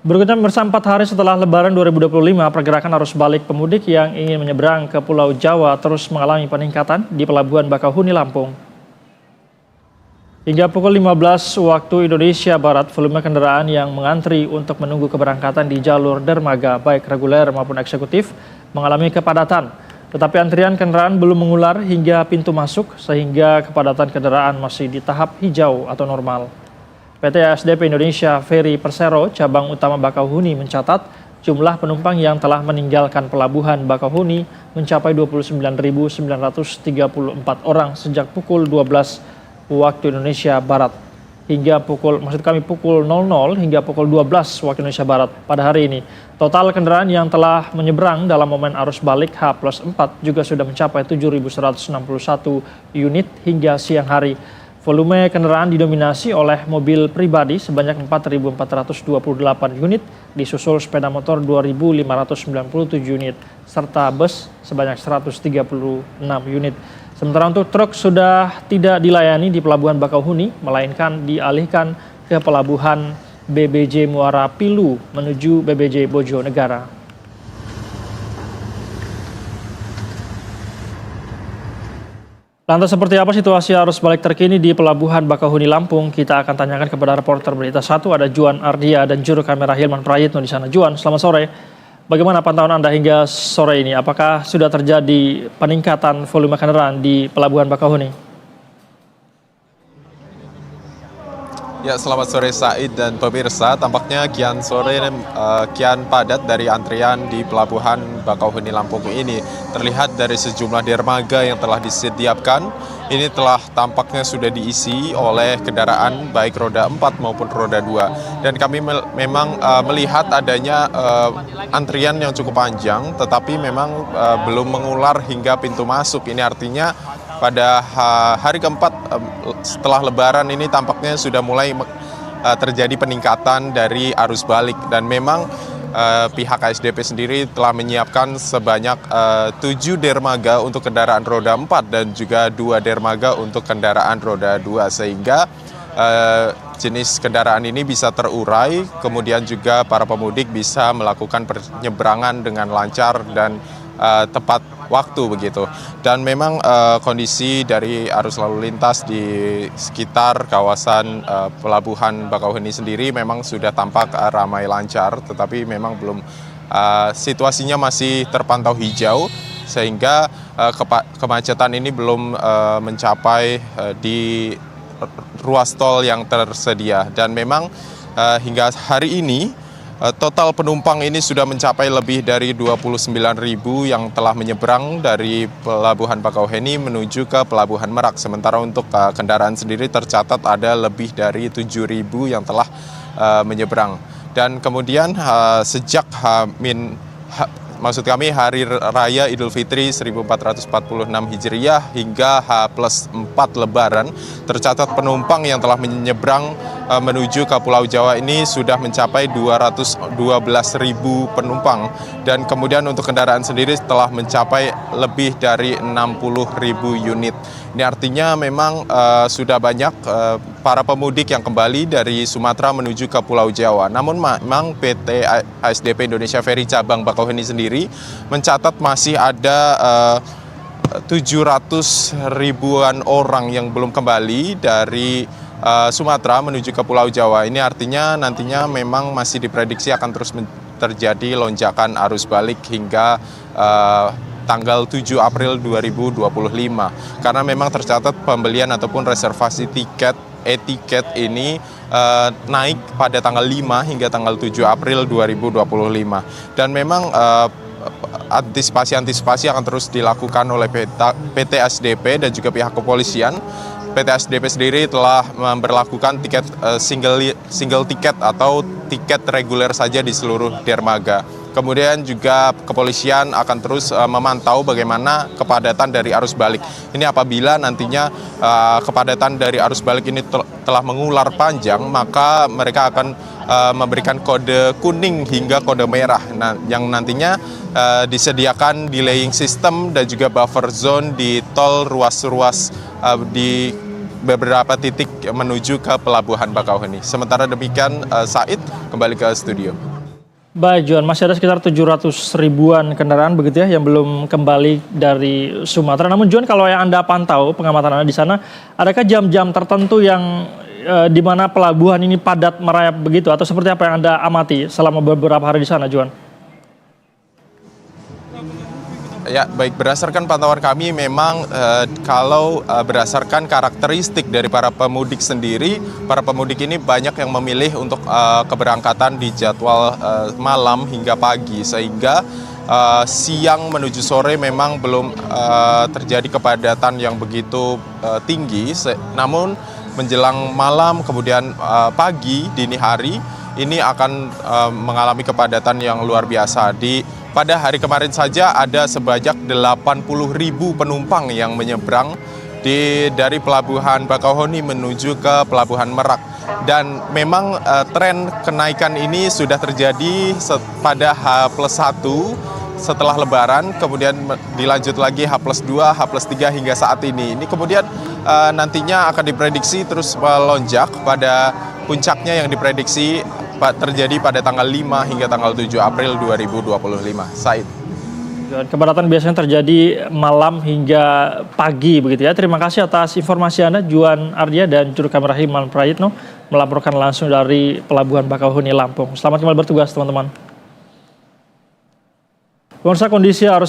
Berikutnya pemirsa, 4 hari setelah Lebaran 2025, pergerakan arus balik pemudik yang ingin menyeberang ke Pulau Jawa terus mengalami peningkatan di Pelabuhan Bakauheni, Lampung. Hingga pukul 15 waktu Indonesia Barat, volume kendaraan yang mengantri untuk menunggu keberangkatan di jalur dermaga baik reguler maupun eksekutif mengalami kepadatan. Tetapi antrian kendaraan belum mengular hingga pintu masuk sehingga kepadatan kendaraan masih di tahap hijau atau normal. PT ASDP Indonesia Ferry Persero cabang utama Bakauheni mencatat jumlah penumpang yang telah meninggalkan pelabuhan Bakauheni mencapai 29.934 orang sejak pukul 12 waktu Indonesia Barat hingga pukul 00 hingga pukul 12 waktu Indonesia Barat pada hari ini. Total kendaraan yang telah menyeberang dalam momen arus balik H+4 juga sudah mencapai 7.161 unit hingga siang hari. Volume kendaraan didominasi oleh mobil pribadi sebanyak 4.428 unit, disusul sepeda motor 2.597 unit, serta bus sebanyak 136 unit. Sementara untuk truk sudah tidak dilayani di Pelabuhan Bakauheni, melainkan dialihkan ke Pelabuhan BBJ Muara Pilu menuju BBJ Bojonegara. Lantas seperti apa situasi arus balik terkini di Pelabuhan Bakauheni, Lampung? Kita akan tanyakan kepada reporter Berita 1, ada Juan Ardia dan juru kamera Hilman Prayitno di sana. Juan, selamat sore. Bagaimana pantauan Anda hingga sore ini? Apakah sudah terjadi peningkatan volume kendaraan di Pelabuhan Bakauheni? Ya, selamat sore Said dan pemirsa. Tampaknya kian sore kian padat dari antrian di Pelabuhan Bakauheni Lampung ini. Terlihat dari sejumlah dermaga yang telah disediakan. Ini telah tampaknya sudah diisi oleh kendaraan baik roda 4 maupun roda 2. Dan kami memang melihat adanya antrian yang cukup panjang, tetapi memang belum mengular hingga pintu masuk. Ini artinya pada hari keempat setelah Lebaran ini tampaknya sudah mulai terjadi peningkatan dari arus balik. Dan memang pihak ASDP sendiri telah menyiapkan sebanyak 7 dermaga untuk kendaraan roda 4 dan juga 2 dermaga untuk kendaraan roda 2. Sehingga jenis kendaraan ini bisa terurai, kemudian juga para pemudik bisa melakukan penyeberangan dengan lancar dan tepat waktu begitu. Dan memang kondisi dari arus lalu lintas di sekitar kawasan Pelabuhan Bakauheni sendiri memang sudah tampak ramai lancar, tetapi memang belum situasinya masih terpantau hijau sehingga kemacetan ini belum mencapai di ruas tol yang tersedia. Dan memang hingga hari ini total penumpang ini sudah mencapai lebih dari 29.000 yang telah menyeberang dari Pelabuhan Bakauheni menuju ke Pelabuhan Merak. Sementara untuk kendaraan sendiri tercatat ada lebih dari 7.000 yang telah menyeberang. Dan kemudian sejak Hari Raya Idul Fitri 1446 Hijriah hingga H+4 Lebaran, tercatat penumpang yang telah menyeberang menuju ke Pulau Jawa ini sudah mencapai 212.000 penumpang. Dan kemudian untuk kendaraan sendiri telah mencapai lebih dari 60.000 unit. Ini artinya memang sudah banyak para pemudik yang kembali dari Sumatera menuju ke Pulau Jawa. Namun memang PT ASDP Indonesia Ferry cabang Bakauheni sendiri mencatat masih ada 700 ribuan orang yang belum kembali dari Sumatera menuju ke Pulau Jawa. Ini artinya nantinya memang masih diprediksi akan terus terjadi lonjakan arus balik hingga tanggal 7 April 2025. Karena memang tercatat pembelian ataupun reservasi tiket e-tiket ini naik pada tanggal 5 hingga tanggal 7 April 2025. Dan memang antisipasi akan terus dilakukan oleh PT ASDP dan juga pihak kepolisian. PT ASDP sendiri telah memberlakukan tiket single tiket atau tiket reguler saja di seluruh dermaga. Kemudian juga kepolisian akan terus memantau bagaimana kepadatan dari arus balik. Ini apabila nantinya kepadatan dari arus balik ini telah mengular panjang, maka mereka akan memberikan kode kuning hingga kode merah. Nah, yang nantinya disediakan delaying system dan juga buffer zone di tol ruas-ruas di beberapa titik menuju ke Pelabuhan Bakauheni. Sementara demikian, Said, kembali ke studio. Baik, Juan, masih ada sekitar 700 ribuan kendaraan begitu ya yang belum kembali dari Sumatera. Namun Juan, kalau yang Anda pantau pengamatan Anda di sana, adakah jam-jam tertentu yang di mana pelabuhan ini padat merayap begitu atau seperti apa yang Anda amati selama beberapa hari di sana, Juan? Ya, baik, berdasarkan pantauan kami memang kalau berdasarkan karakteristik dari para pemudik sendiri, para pemudik ini banyak yang memilih untuk keberangkatan di jadwal malam hingga pagi, sehingga siang menuju sore memang belum terjadi kepadatan yang begitu tinggi, namun menjelang malam kemudian pagi dini hari ini akan mengalami kepadatan yang luar biasa. Pada hari kemarin saja ada sebanyak 80.000 penumpang yang menyeberang dari Pelabuhan Bakauheni menuju ke Pelabuhan Merak. Dan memang tren kenaikan ini sudah terjadi pada H+1 setelah Lebaran, kemudian dilanjut lagi H+2, H+3 hingga saat ini. Ini kemudian nantinya akan diprediksi terus melonjak pada puncaknya yang diprediksi terjadi pada tanggal 5 hingga tanggal 7 April 2025. Said. Kepadatan biasanya terjadi malam hingga pagi begitu ya. Terima kasih atas informasi Anda, Juan Ardia dan juru kamera Himan Prayitno melaporkan langsung dari Pelabuhan Bakauheni, Lampung. Selamat kembali bertugas teman-teman. Pemirsa, kondisi arus